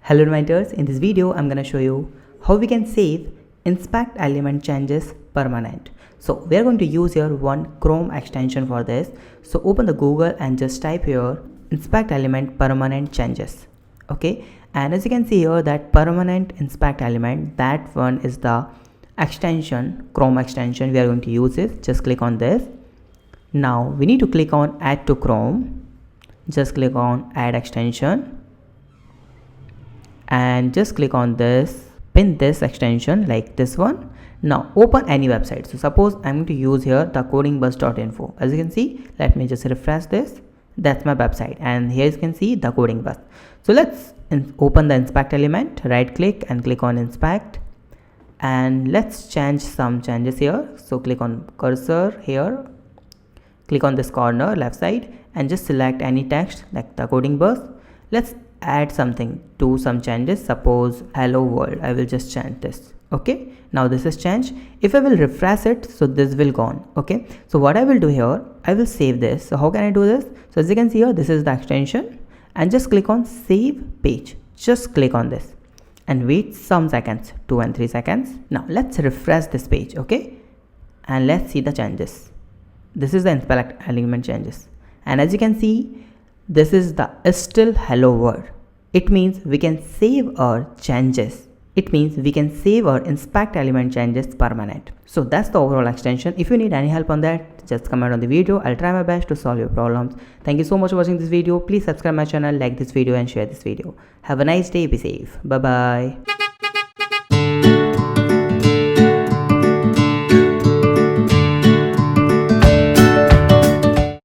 Hello inventors, in this video I'm gonna show you how we can save inspect element changes permanent. So we are going to use here one Chrome extension for this. So open the Google and just type here inspect element permanent changes. Okay, and as you can see here that permanent inspect element, that one is the extension, Chrome extension we are going to use it. Just click on this. Now we need to click on add to Chrome. Just click on add extension and just click on this, pin this extension like this one. Now open any website. So suppose I'm going to use here the codingbus.info. As you can see, let me just refresh this. That's my website, and here you can see the coding bus. So let's open the inspect element, right click and click on inspect, and let's change some changes here. So click on cursor here, click on this corner left side and just select any text like the coding bus. Let's add something to some changes. Suppose hello world, I will just change this. Okay, now this is changed. If I will refresh it, so this will gone. Okay, so what I will do here, I will save this. So how can I do this? So as you can see here, this is the extension, and just click on save page. Just click on this and wait some seconds, 2 and 3 seconds. Now let's refresh this page. Okay, and let's see the changes. This is the inspect element changes, and as you can see, this is the still hello world. It means we can save our changes. It means we can save our inspect element changes permanent. So that's the overall extension. If you need any help on that, just comment on the video. I'll try my best to solve your problems. Thank you so much for watching this video. Please subscribe my channel, like this video and share this video. Have a nice day. Be safe. Bye bye.